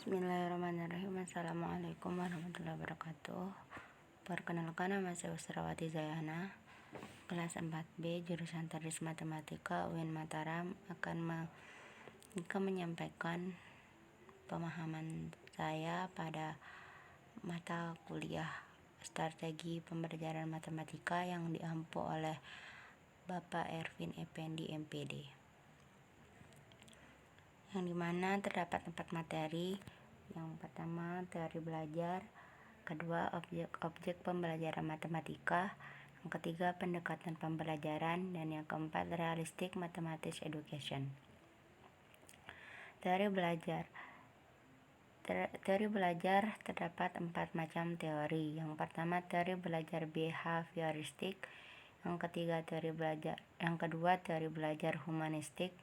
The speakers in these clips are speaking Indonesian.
Bismillahirrahmanirrahim. Assalamualaikum warahmatullahi wabarakatuh. Perkenalkan, nama saya Usrawati Zayana, kelas 4B, jurusan Tadris Matematika UIN Mataram, akan menyampaikan pemahaman saya pada mata kuliah strategi pembelajaran matematika yang diampu oleh Bapak Ervin Effendi MPD, yang dimana terdapat 4 materi. Yang pertama, teori belajar; kedua, objek pembelajaran matematika; yang ketiga, pendekatan pembelajaran; dan yang keempat, realistic mathematics education. Teori belajar. Teori belajar terdapat 4 macam teori. Yang pertama, teori belajar behavioristik; yang kedua, teori belajar humanistik;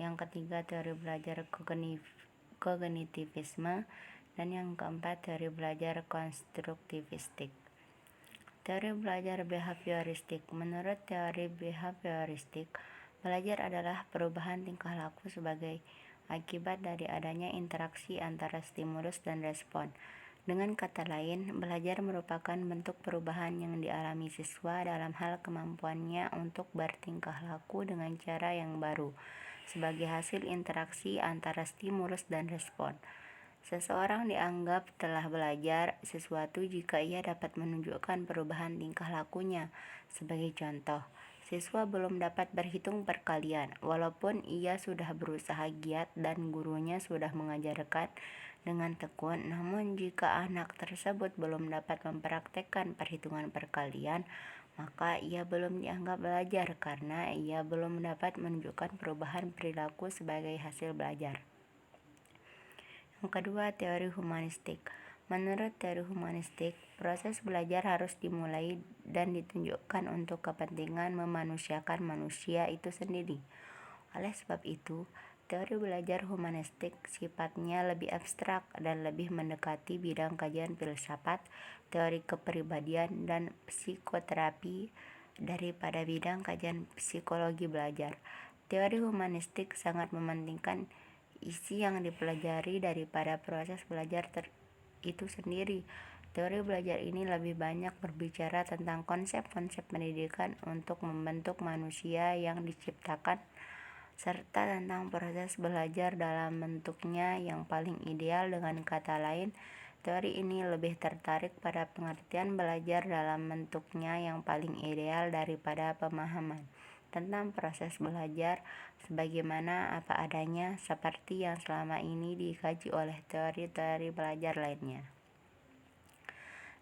yang ketiga, teori belajar kognitivisme; dan yang keempat, teori belajar konstruktivistik. Teori belajar behavioristik. Menurut teori behavioristik, belajar adalah perubahan tingkah laku sebagai akibat dari adanya interaksi antara stimulus dan respon. Dengan kata lain, belajar merupakan bentuk perubahan yang dialami siswa dalam hal kemampuannya untuk bertingkah laku dengan cara yang baru sebagai hasil interaksi antara stimulus dan respon. Seseorang dianggap telah belajar sesuatu jika ia dapat menunjukkan perubahan tingkah lakunya. Sebagai contoh, siswa belum dapat berhitung perkalian, walaupun ia sudah berusaha giat dan gurunya sudah mengajarkan dengan tekun. Namun jika anak tersebut belum dapat mempraktekkan perhitungan perkalian, maka ia belum dianggap belajar karena ia belum dapat menunjukkan perubahan perilaku sebagai hasil belajar. Yang kedua, teori humanistik. Menurut teori humanistik, proses belajar harus dimulai dan ditunjukkan untuk kepentingan memanusiakan manusia itu sendiri. Oleh sebab itu, teori belajar humanistik sifatnya lebih abstrak dan lebih mendekati bidang kajian filsafat, teori kepribadian, dan psikoterapi daripada bidang kajian psikologi belajar. Teori humanistik sangat mementingkan isi yang dipelajari daripada proses belajar itu sendiri. Teori belajar ini lebih banyak berbicara tentang konsep-konsep pendidikan untuk membentuk manusia yang diciptakan, serta tentang proses belajar dalam bentuknya yang paling ideal. Dengan kata lain, teori ini lebih tertarik pada pengertian belajar dalam bentuknya yang paling ideal daripada pemahaman tentang proses belajar sebagaimana apa adanya, seperti yang selama ini dikaji oleh teori-teori belajar lainnya.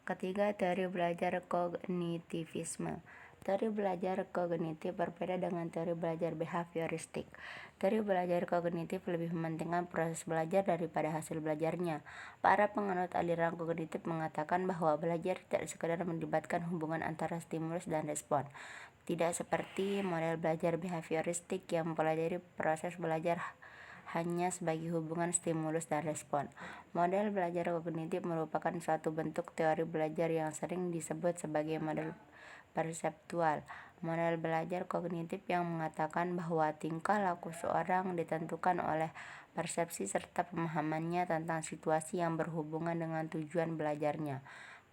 Ketiga, teori belajar kognitivisme. Teori belajar kognitif berbeda dengan teori belajar behavioristik. Teori belajar kognitif lebih mementingkan proses belajar daripada hasil belajarnya. Para penganut aliran kognitif mengatakan bahwa belajar tidak sekedar melibatkan hubungan antara stimulus dan respon. Tidak seperti model belajar behavioristik yang mempelajari proses belajar hanya sebagai hubungan stimulus dan respon. Model belajar kognitif merupakan suatu bentuk teori belajar yang sering disebut sebagai model perseptual. Model belajar kognitif yang mengatakan bahwa tingkah laku seorang ditentukan oleh persepsi serta pemahamannya tentang situasi yang berhubungan dengan tujuan belajarnya.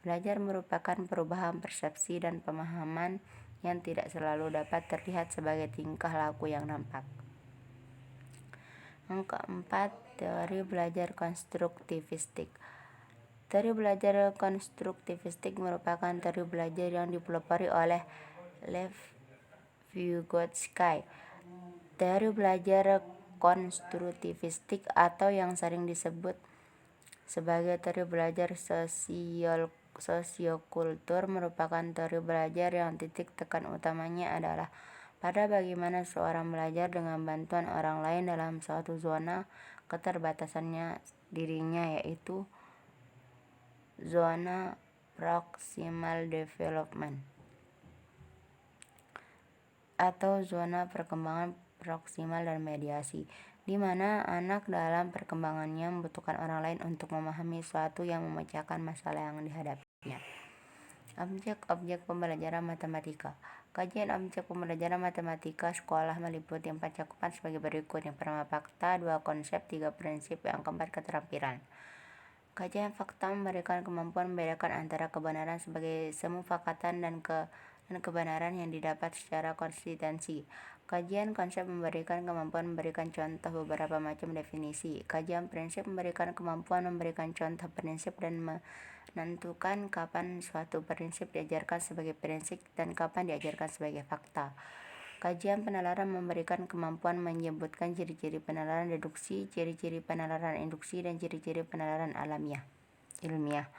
Belajar merupakan perubahan persepsi dan pemahaman yang tidak selalu dapat terlihat sebagai tingkah laku yang nampak. Yang keempat, teori belajar konstruktivistik. Teori belajar konstruktivistik merupakan teori belajar yang dipelopori oleh Lev Vygotsky. Teori belajar konstruktivistik atau yang sering disebut sebagai teori belajar sosiokultur merupakan teori belajar yang titik tekan utamanya adalah pada bagaimana seorang belajar dengan bantuan orang lain dalam suatu zona keterbatasannya dirinya, yaitu zona proximal development atau zona perkembangan proksimal dan mediasi, di mana anak dalam perkembangannya membutuhkan orang lain untuk memahami sesuatu yang memecahkan masalah yang dihadapinya. Objek-objek pembelajaran matematika. Kajian objek pembelajaran matematika sekolah meliputi 4 cakupan sebagai berikut. Yang pertama fakta, 2 konsep, 3 prinsip, yang keempat keterampilan. Kajian fakta memberikan kemampuan membedakan antara kebenaran sebagai semufakatan dan kebenaran yang didapat secara konsistensi. Kajian konsep memberikan kemampuan memberikan contoh beberapa macam definisi. Kajian prinsip memberikan kemampuan memberikan contoh prinsip dan menentukan kapan suatu prinsip diajarkan sebagai prinsip dan kapan diajarkan sebagai fakta. Kajian penalaran memberikan kemampuan menyebutkan ciri-ciri penalaran deduksi, ciri-ciri penalaran induksi, dan ciri-ciri penalaran ilmiah.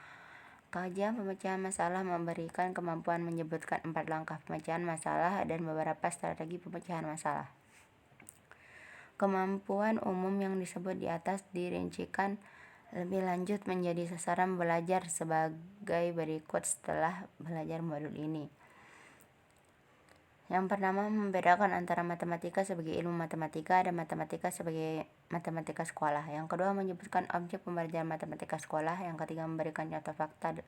Kajian pemecahan masalah memberikan kemampuan menyebutkan 4 langkah pemecahan masalah dan beberapa strategi pemecahan masalah. Kemampuan umum yang disebut di atas dirincikan lebih lanjut menjadi sasaran belajar sebagai berikut setelah belajar modul ini. Yang pertama, membedakan antara matematika sebagai ilmu matematika dan matematika sebagai matematika sekolah. Yang kedua, menyebutkan objek pembelajaran matematika sekolah. Yang ketiga, memberikan contoh fakta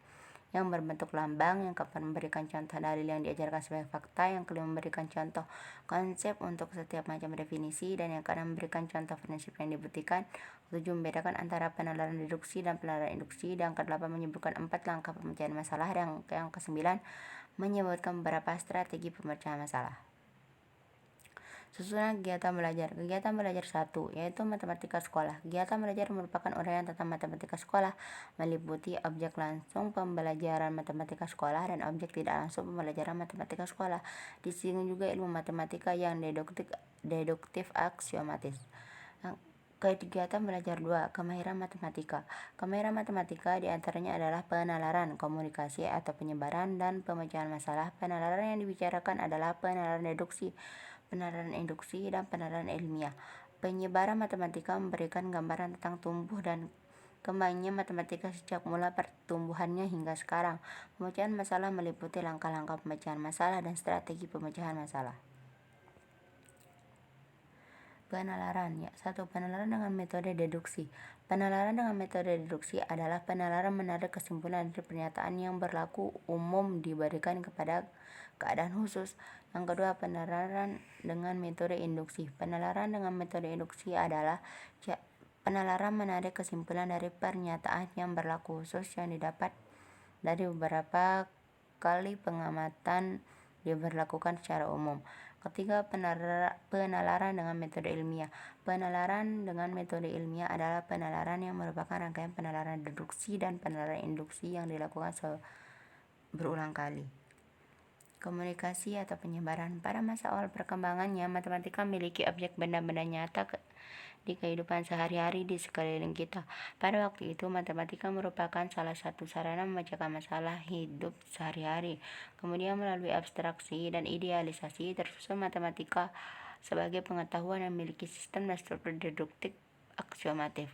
yang berbentuk lambang. Yang keempat, memberikan contoh dalil yang diajarkan sebagai fakta. Yang kelima, memberikan contoh konsep untuk setiap macam definisi. Dan yang keenam, memberikan contoh prinsip yang dibuktikan. Ketujuh, membedakan antara penalaran deduksi dan penalaran induksi. Dan kedelapan, menyebutkan 4 langkah pemecahan masalah. Dan yang kesembilan, menyebutkan beberapa strategi pemecahan masalah. Susunan kegiatan belajar. Kegiatan belajar 1, yaitu matematika sekolah. Kegiatan belajar merupakan uraian tentang matematika sekolah, meliputi objek langsung pembelajaran matematika sekolah dan objek tidak langsung pembelajaran matematika sekolah. Disinggung juga ilmu matematika yang deduktif aksiomatis. Kegiatan belajar 2, kemahiran matematika. Kemahiran matematika diantaranya adalah penalaran, komunikasi atau penyebaran, dan pemecahan masalah. Penalaran yang dibicarakan adalah penalaran deduksi, penalaran induksi, dan penalaran ilmiah. Penyebaran matematika memberikan gambaran tentang tumbuh dan kembangnya matematika sejak mula pertumbuhannya hingga sekarang. Pemecahan masalah meliputi langkah-langkah pemecahan masalah dan strategi pemecahan masalah. Penalaran. 1. Penalaran dengan metode deduksi. Penalaran dengan metode deduksi adalah penalaran menarik kesimpulan dari pernyataan yang berlaku umum diberikan kepada keadaan khusus. Yang kedua, penalaran dengan metode induksi. Penalaran dengan metode induksi adalah penalaran menarik kesimpulan dari pernyataan yang berlaku khusus yang didapat dari beberapa kali pengamatan diberlakukan secara umum. Ketiga, penalaran dengan metode ilmiah. Penalaran dengan metode ilmiah adalah penalaran yang merupakan rangkaian penalaran deduksi dan penalaran induksi yang dilakukan berulang kali. Komunikasi atau penyebaran. Pada masa awal perkembangannya, matematika memiliki objek benda-benda nyata di kehidupan sehari-hari di sekeliling kita. Pada waktu itu, matematika merupakan salah satu sarana memecahkan masalah hidup sehari-hari. Kemudian melalui abstraksi dan idealisasi, tersusun matematika sebagai pengetahuan yang memiliki sistem dan struktur deduktif aksiomatif.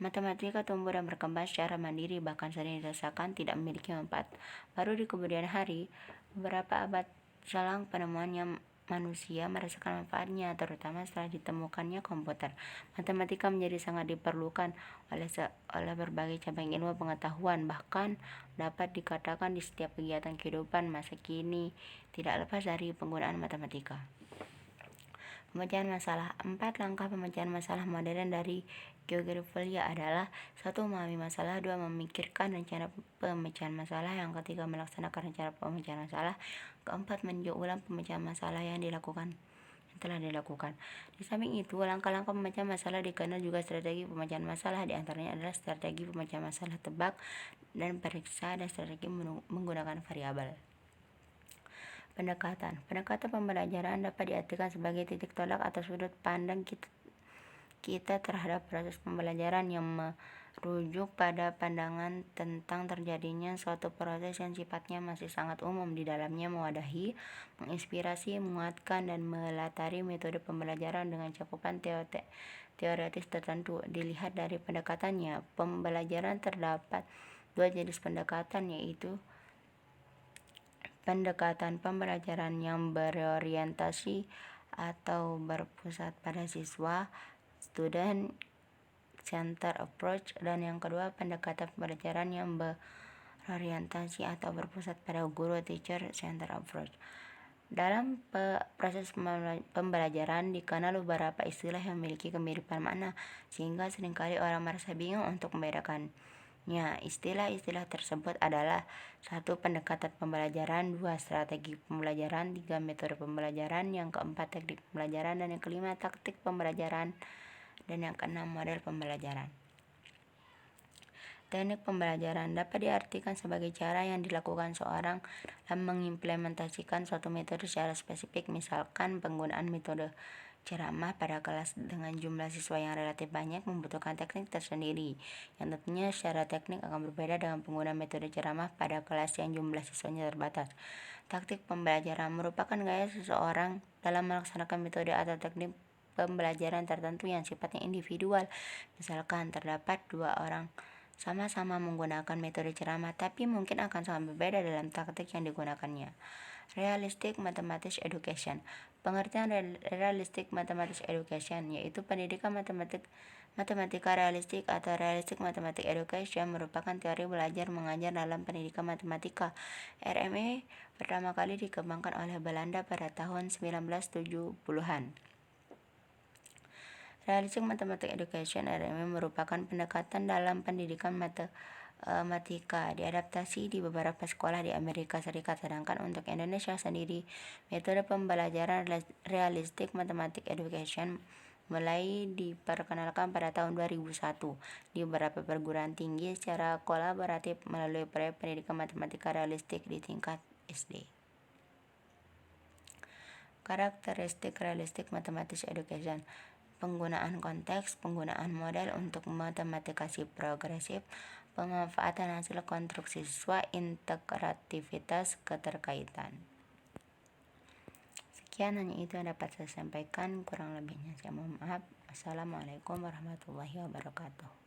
Matematika tumbuh dan berkembang secara mandiri, bahkan sering dirasakan tidak memiliki manfaat. Baru di kemudian hari, beberapa abad selang penemuan yang manusia merasakan manfaatnya, terutama setelah ditemukannya komputer. Matematika menjadi sangat diperlukan oleh berbagai cabang ilmu pengetahuan, bahkan dapat dikatakan di setiap kegiatan kehidupan masa kini tidak lepas dari penggunaan matematika. Pemecahan masalah. 4 langkah pemecahan masalah modern dari George adalah 1. Memahami masalah, 2. Memikirkan rencana pemecahan masalah, yang ketiga melaksanakan rencana pemecahan masalah, keempat meninjau ulang pemecahan masalah yang telah dilakukan. Di samping itu, langkah-langkah pemecahan masalah dikenal juga strategi pemecahan masalah. Di antaranya adalah strategi pemecahan masalah tebak dan periksa dan strategi menggunakan variabel. Pendekatan pembelajaran dapat diartikan sebagai titik tolak atau sudut pandang kita terhadap proses pembelajaran yang merujuk pada pandangan tentang terjadinya suatu proses yang sifatnya masih sangat umum. Di dalamnya mewadahi, menginspirasi, menguatkan, dan melatari metode pembelajaran dengan cakupan teoretis tertentu. Dilihat dari pendekatannya, pembelajaran terdapat 2 jenis pendekatan, yaitu pendekatan pembelajaran yang berorientasi atau berpusat pada siswa, student center approach, dan yang kedua pendekatan pembelajaran yang berorientasi atau berpusat pada guru, teacher center approach. Dalam proses pembelajaran dikenal beberapa istilah yang memiliki kemiripan makna, sehingga seringkali orang merasa bingung untuk membedakannya. Istilah-istilah tersebut adalah 1. Pendekatan pembelajaran, 2. Strategi pembelajaran, 3. Metode pembelajaran, yang keempat teknik pembelajaran, dan yang kelima taktik pembelajaran, dan yang keenam model pembelajaran. Teknik pembelajaran dapat diartikan sebagai cara yang dilakukan seorang dalam mengimplementasikan suatu metode secara spesifik, misalkan penggunaan metode ceramah pada kelas dengan jumlah siswa yang relatif banyak membutuhkan teknik tersendiri, yang tentunya secara teknik akan berbeda dengan penggunaan metode ceramah pada kelas yang jumlah siswanya terbatas. Taktik pembelajaran merupakan gaya seseorang dalam melaksanakan metode atau teknik pembelajaran tertentu yang sifatnya individual. Misalkan terdapat 2 orang sama-sama menggunakan metode ceramah, tapi mungkin akan sangat berbeda dalam taktik yang digunakannya. Realistic Mathematics Education. Pengertian Realistic Mathematics Education yaitu pendidikan matematika realistik atau Realistic Mathematics Education merupakan teori belajar mengajar dalam pendidikan matematika. RME pertama kali dikembangkan oleh Belanda pada tahun 1970-an. Realistic Mathematics Education (RME) merupakan pendekatan dalam pendidikan matematika diadaptasi di beberapa sekolah di Amerika Serikat, sedangkan untuk Indonesia sendiri, metode pembelajaran Realistic Mathematics Education mulai diperkenalkan pada tahun 2001 di beberapa perguruan tinggi secara kolaboratif melalui proyek pendidikan matematika realistik di tingkat SD. Karakteristik Realistic Mathematics Education: penggunaan konteks, penggunaan model untuk matematikasi progresif, pemanfaatan hasil konstruksi siswa, integrativitas keterkaitan. Sekian hanya itu yang dapat saya sampaikan, kurang lebihnya saya mohon maaf. Assalamualaikum warahmatullahi wabarakatuh.